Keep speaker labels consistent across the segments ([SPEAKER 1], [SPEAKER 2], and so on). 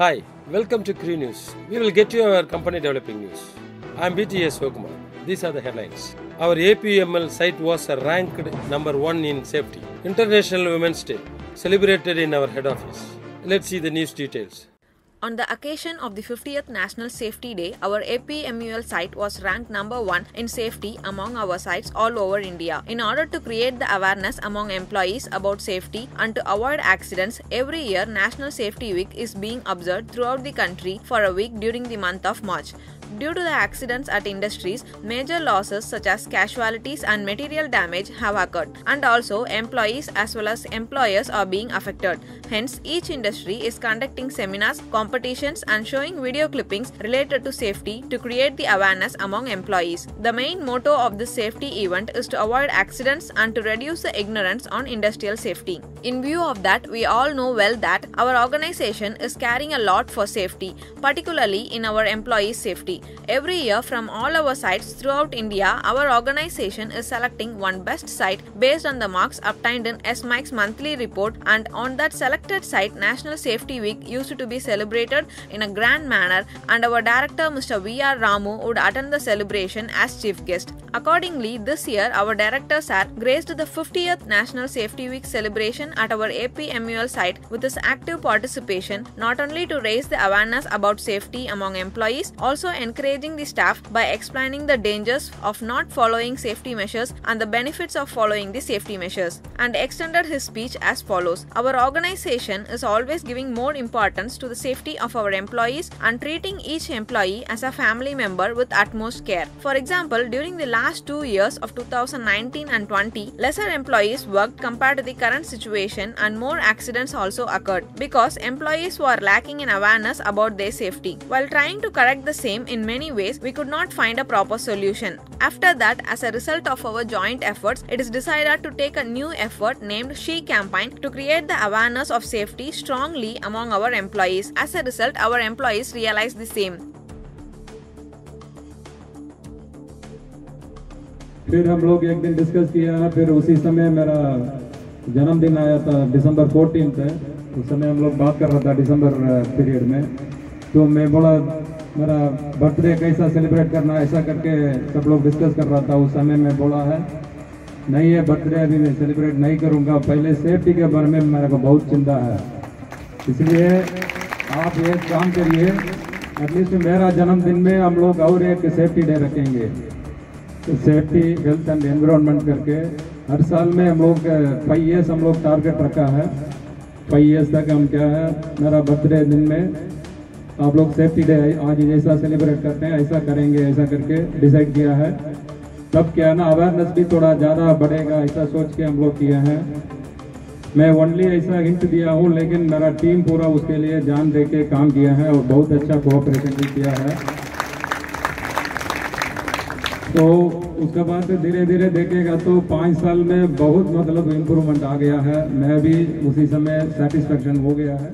[SPEAKER 1] Hi, welcome to Cree News. We will get you our company developing news. I am BTS Hokumar. These are the headlines. Our APML site was ranked number 1 in safety. International Women's Day celebrated in our head office. Let's see the news details.
[SPEAKER 2] On the occasion of the 50th National Safety Day, our APMUL site was ranked number 1 in safety among our sites all over India. In order to create the awareness among employees about safety and to avoid accidents, every year National Safety Week is being observed throughout the country for a week during the month of March. Due to the accidents at industries, major losses such as casualties and material damage have occurred, and also employees as well as employers are being affected. Hence, each industry is conducting seminars, competitions and showing video clippings related to safety to create the awareness among employees. The main motto of this safety event is to avoid accidents and to reduce the ignorance on industrial safety. In view of that, we all know well that our organization is caring a lot for safety, particularly in our employees' safety. Every year from all our sites throughout India, our organization is selecting one best site based on the marks obtained in SMAC's monthly report, and on that selected site, National Safety Week used to be celebrated in a grand manner, and our director Mr. V.R. Ramu would attend the celebration as chief guest. Accordingly, this year our director sir graced the 50th National Safety Week celebration at our APMUL site with his active participation, not only to raise the awareness about safety among employees, also encouraging the staff by explaining the dangers of not following safety measures and the benefits of following the safety measures, and extended his speech as follows. Our organization is always giving more importance to the safety of our employees and treating each employee as a family member with utmost care. For example, during the last 2 years of 2019 and 20, lesser employees worked compared to the current situation, and more accidents also occurred because employees were lacking in awareness about their safety. While trying to correct the same in many ways, we could not find a proper solution. After that, as a result of our joint efforts, it is decided to take a new effort named She Campaign to create the awareness of safety strongly among our employees. As a result, our employees realize the same.
[SPEAKER 3] फिर हम लोग एक दिन discuss किया, फिर उसी समय मेरा जन्मदिन आया था दिसंबर 14 है। उस समय हम लोग बात कर रहा था दिसंबर पीरियड में, तो मैं बोला मेरा बर्थडे कैसा सेलिब्रेट करना, ऐसा करके सब लोग डिस्कस कर रहा था। उस समय मैं बोला है नहीं, ये बर्थडे अभी मैं सेलिब्रेट नहीं करूँगा, पहले सेफ्टी के बारे में मेरे को बहुत चिंता है, इसलिए आप ये काम करिए, एटलीस्ट मेरा जन्मदिन में हम लोग और एक सेफ्टी डे रखेंगे। तो सेफ्टी, हेल्थ एंड एनवायरनमेंट करके हर साल में हम लोग 5 ईयर्स हम लोग टारगेट रखा है। 5 ईयर्स तक हम क्या है, मेरा बर्थडे दिन में आप लोग सेफ्टी डे आज जैसा सेलिब्रेट करते हैं ऐसा करेंगे, ऐसा करके डिसाइड किया है। तब क्या है ना, अवेयरनेस भी थोड़ा ज़्यादा बढ़ेगा, ऐसा सोच के हम लोग किए हैं। मैं ओनली ऐसा हिंट दिया हूँ, लेकिन मेरा टीम पूरा उसके लिए जान दे के काम किया है और बहुत अच्छा कोऑपरेशन भी किया है। तो उसके बाद धीरे धीरे देखेगा तो 5 साल में बहुत मतलब इम्प्रूवमेंट आ गया है, मैं भी उसी समय सेटिस्फेक्शन हो गया है।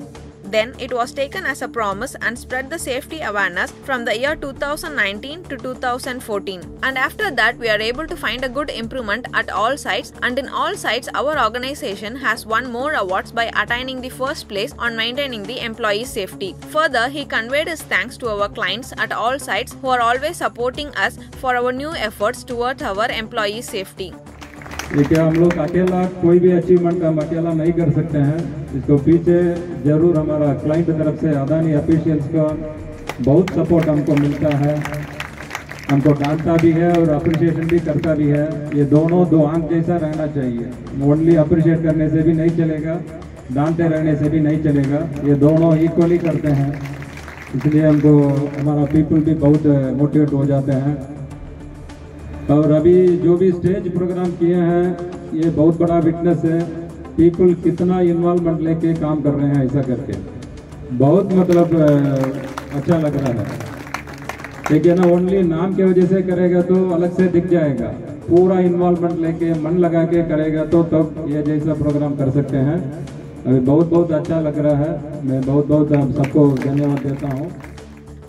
[SPEAKER 2] Then it was taken as a promise and spread the safety awareness from the year 2019 to 2014. And after that, we are able to find a good improvement at all sites, and in all sites our organization has won more awards by attaining the first place on maintaining the employee safety. Further, he conveyed his thanks to our clients at all sites who are always supporting us for our new efforts towards our employee safety.
[SPEAKER 3] देखिए, हम लोग अकेला कोई भी achievement हम अकेला नहीं कर सकते हैं, इसको पीछे जरूर हमारा क्लाइंट की तरफ से अदानी ऑफिशियल्स का बहुत सपोर्ट हमको मिलता है, हमको डांटता भी है और अप्रिशिएशन भी करता भी है। ये दोनों दो आंख जैसा रहना चाहिए, ओनली अप्रिशिएट करने से भी नहीं चलेगा, डांटते रहने से भी नहीं चलेगा, ये दोनों इक्वली करते हैं। इसलिए हमको हमारा पीपल भी बहुत मोटिवेट हो जाते हैं। और अभी जो भी स्टेज प्रोग्राम किए हैं, ये बहुत बड़ा विटनेस है, पीपल कितना इन्वॉल्वमेंट लेके काम कर रहे हैं, ऐसा करके बहुत मतलब अच्छा लग रहा है। देखिए ना, ओनली नाम की वजह से करेगा तो अलग से दिख जाएगा, पूरा इन्वॉल्वमेंट लेके मन लगा के करेगा तो तब ये जैसा प्रोग्राम कर सकते हैं। अभी बहुत बहुत अच्छा लग रहा है, मैं बहुत बहुत सबको धन्यवाद देता हूँ।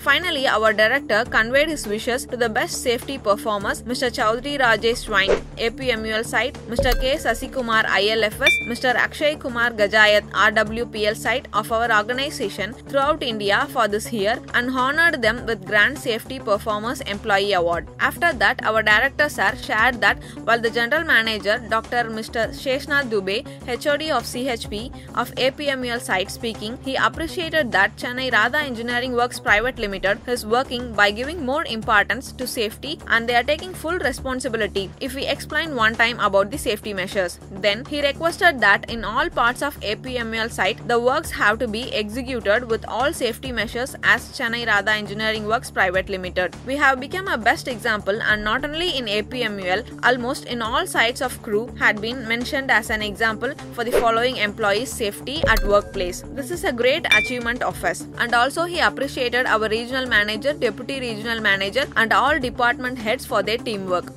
[SPEAKER 2] Finally, our director conveyed his wishes to the best safety performers, Mr. Chaudhary Rajesh Swine, APMUL site, Mr. K. Sasikumar ILFS, Mr. Akshay Kumar Gajayat RWPL site of our organization throughout India for this year and honored them with Grand Safety Performers Employee Award. After that, our director sir shared that while the general manager Dr. Mr. Sheshnath Dubey, HOD of CHP of APMUL site speaking, he appreciated that Chennai Radha Engineering Works Private Limited is working by giving more importance to safety and they are taking full responsibility if we explain one time about the safety measures. Then he requested that in all parts of APMUL site the works have to be executed with all safety measures as Chennai Radha Engineering Works Private Limited. We have become a best example and not only in APMUL, almost in all sites of crew had been mentioned as an example for the following employees' safety at workplace. This is a great achievement of us. And also he appreciated our regional manager, deputy regional manager and all department heads for their teamwork.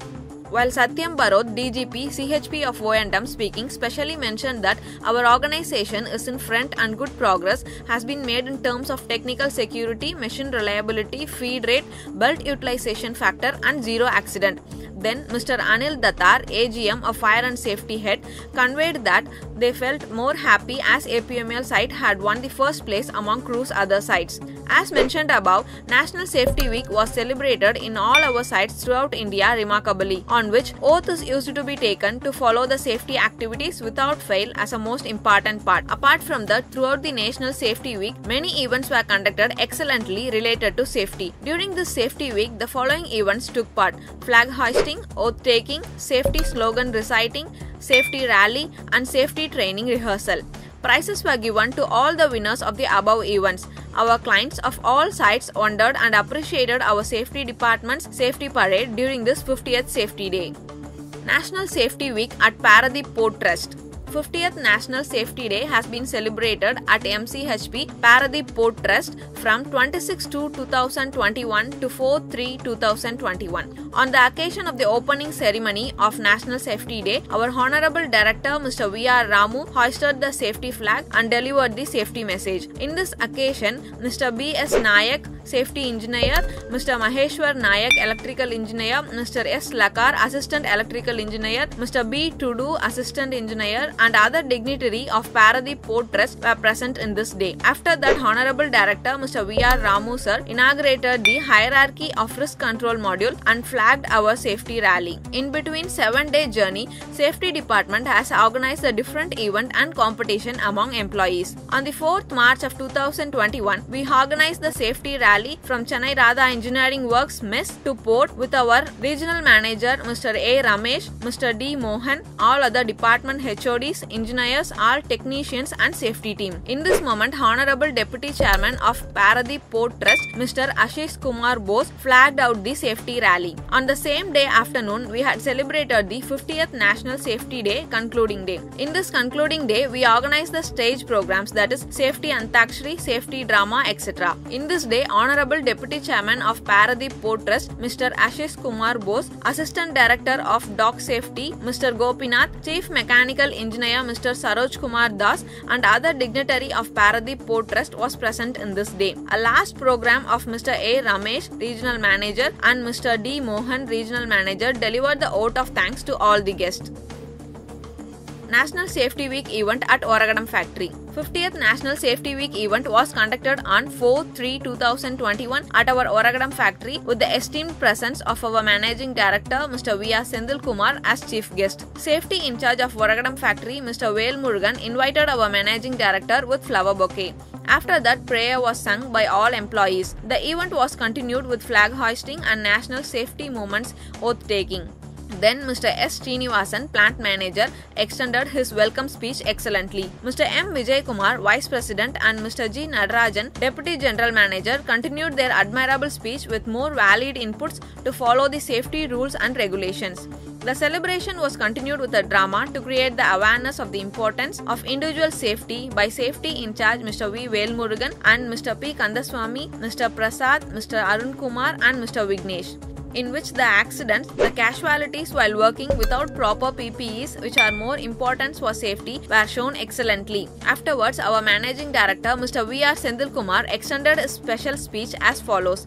[SPEAKER 2] While Satyam Barod, DGP, CHP of O&M speaking, specially mentioned that our organization is in front and good progress has been made in terms of technical security, machine reliability, feed rate, belt utilization factor and zero accident. Then Mr. Anil Dattar, AGM of Fire and Safety Head, conveyed that they felt more happy as APMUL site had won the first place among crew's other sites. As mentioned above, National Safety Week was celebrated in all our sites throughout India remarkably, on which oath is used to be taken to follow the safety activities without fail as a most important part. Apart from that, throughout the National Safety Week, many events were conducted excellently related to safety. During this Safety Week, the following events took part: flag hoisting, oath taking, safety slogan reciting, safety rally and safety training rehearsal. Prizes were given to all the winners of the above events. Our clients of all sites wondered and appreciated our safety department's safety parade during this 50th Safety Day. National Safety Week at Paradeep Port Trust. 50th National Safety Day has been celebrated at MCHP Paradeep Port Trust from 26/2/2021 to 4/3/2021. On the occasion of the opening ceremony of National Safety Day, our Honorable Director Mr. V.R. Ramu hoisted the safety flag and delivered the safety message. In this occasion, Mr. B.S. Nayak, Safety Engineer, Mr. Maheshwar Nayak, Electrical Engineer, Mr. S. Lakar, Assistant Electrical Engineer, Mr. B. Tudu, Assistant Engineer, and other dignitary of Paradeep Port Trust were present in this day. After that, Honorable Director Mr. V.R. Ramu sir inaugurated the Hierarchy of Risk Control module and flagged our safety rally. In between 7-day journey, Safety Department has organized a different event and competition among employees. On the 4th March of 2021, we organized the safety rally from Chennai Radha Engineering Works Mess to Port with our regional manager Mr. A. Ramesh, Mr. D. Mohan, all other department HODs, engineers, all technicians and safety team. In this moment, Honorable Deputy Chairman of Paradeep Port Trust Mr. Ashish Kumar Bose flagged out the safety rally. On the same day afternoon, we had celebrated the 50th National Safety Day concluding day. In this concluding day, we organized the stage programs, that is Safety Antakshari, Safety Drama, etc. In this day, Honorable Deputy Chairman of Paradeep Port Trust Mr. Ashish Kumar Bose, Assistant Director of Dock Safety Mr. Gopinath, Chief Mechanical Engineer Mr. Saroj Kumar Das and other dignitary of Paradeep Port Trust was present in this day. A last program of Mr. A. Ramesh, Regional Manager, and Mr. D. Mohan, Regional Manager, delivered the vote of thanks to all the guests. National Safety Week event at Oragadam Factory. 50th National Safety Week event was conducted on 4/3/2021 at our Oragadam factory with the esteemed presence of our Managing Director Mr. V.R. Sendil Kumar as chief guest. Safety in charge of Oragadam factory Mr. Vel Murugan invited our Managing Director with flower bouquet. After that, prayer was sung by all employees. The event was continued with flag hoisting and national safety movements oath taking. Then Mr. S. Srinivasan, plant manager, extended his welcome speech excellently. Mr. M. Vijay Kumar, vice president, and Mr. G. Nadarajan, deputy general manager, continued their admirable speech with more valid inputs to follow the safety rules and regulations. The celebration was continued with a drama to create the awareness of the importance of individual safety by safety in charge Mr. V. Velmurugan and Mr. P. Kandaswamy, Mr. Prasad, Mr. Arun Kumar and Mr. Vignesh. in which the accidents, the casualties while working without proper PPEs, which are more important for safety, were shown excellently. Afterwards, our Managing Director Mr. V.R. Senthilkumar extended a special speech as follows.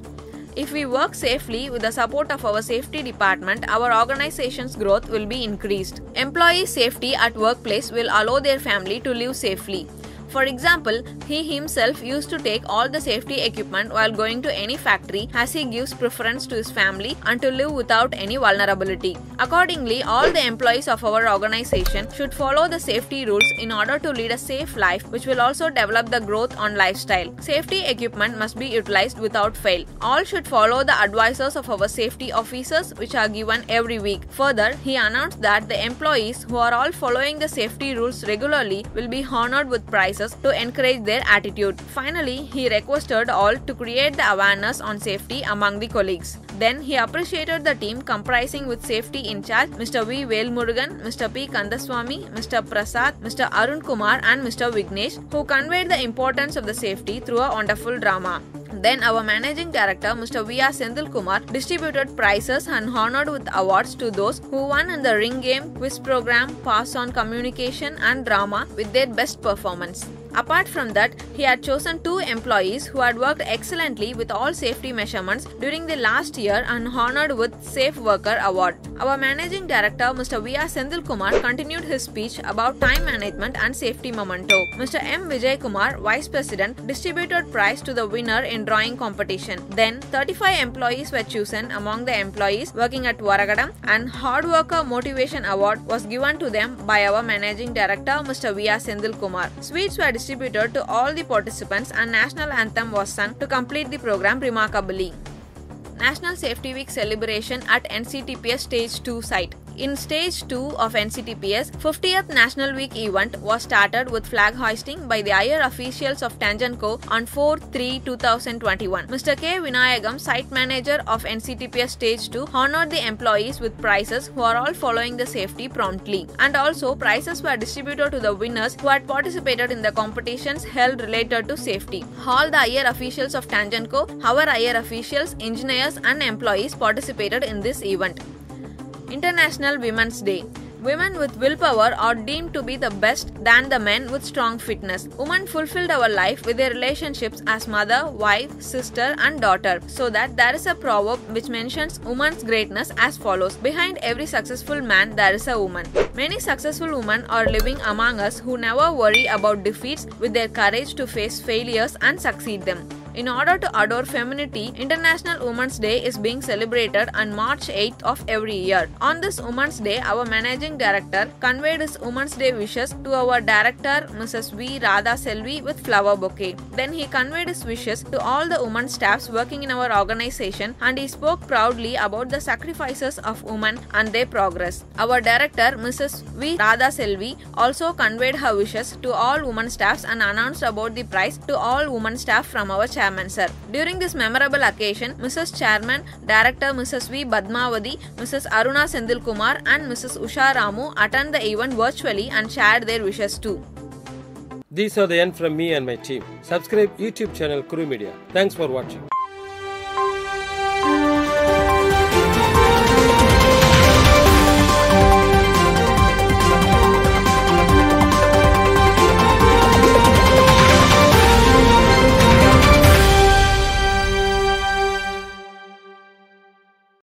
[SPEAKER 2] If we work safely with the support of our safety department, our organization's growth will be increased. Employee safety at workplace will allow their family to live safely. For example, he himself used to take all the safety equipment while going to any factory, as he gives preference to his family and to live without any vulnerability. Accordingly, all the employees of our organization should follow the safety rules in order to lead a safe life, which will also develop the growth on lifestyle. Safety equipment must be utilized without fail. All should follow the advices of our safety officers, which are given every week. Further, he announced that the employees who are all following the safety rules regularly will be honored with prizes to encourage their attitude. Finally, he requested all to create the awareness on safety among the colleagues. Then he appreciated the team comprising with safety in charge Mr. V. Velmurugan, Mr. P. Kandaswamy, Mr. Prasad, Mr. Arun Kumar and Mr. Vignesh, who conveyed the importance of the safety through a wonderful drama. Then our Managing Director Mr. V.R. Senthilkumar distributed prizes and honored with awards to those who won in the ring game, quiz program, pass-on communication and drama with their best performance. Apart from that, he had chosen 2 employees who had worked excellently with all safety measurements during the last year and honored with Safe Worker Award. Our Managing Director Mr. V.R. Senthilkumar continued his speech about time management and safety memento. Mr. M. Vijay Kumar, Vice President, distributed prize to the winner in drawing competition. Then 35 employees were chosen among the employees working at Varagadam, and Hard Worker Motivation Award was given to them by our Managing Director Mr. V.R. Senthilkumar. Sweets were distributed to all the participants and National Anthem was sung to complete the program remarkably. National Safety Week celebration at NCTPS Stage 2 site. In Stage 2 of NCTPS, 50th National Week event was started with flag hoisting by the higher officials of Tangenco on 4/3/2021. Mr. K. Vinayagam, Site Manager of NCTPS Stage 2, honored the employees with prizes who are all following the safety promptly. And also, prizes were distributed to the winners who had participated in the competitions held related to safety. All the higher officials of Tangenco, our higher officials, engineers and employees participated in this event. International Women's Day. Women with willpower are deemed to be the best than the men with strong fitness. Women fulfilled our life with their relationships as mother, wife, sister and daughter, so that there is a proverb which mentions woman's greatness as follows. Behind every successful man there is a woman. Many successful women are living among us who never worry about defeats with their courage to face failures and succeed them. In order to adore femininity, International Women's Day is being celebrated on March 8th of every year. On this Women's Day, our Managing Director conveyed his Women's Day wishes to our Director Mrs. V. Radha Selvi with flower bouquet. Then he conveyed his wishes to all the women staffs working in our organization, and he spoke proudly about the sacrifices of women and their progress. Our Director Mrs. V. Radha Selvi also conveyed her wishes to all women staffs and announced about the prize to all women staff from our Chairman Sir. During this memorable occasion, Mrs. Chairman, Director Mrs. V. Badmavati, Mrs. Aruna Senthilkumar and Mrs. Usha Ramu attended the event virtually and shared their wishes too.
[SPEAKER 1] These are the end from me and my team. Subscribe YouTube channel Kuru Media. Thanks for watching.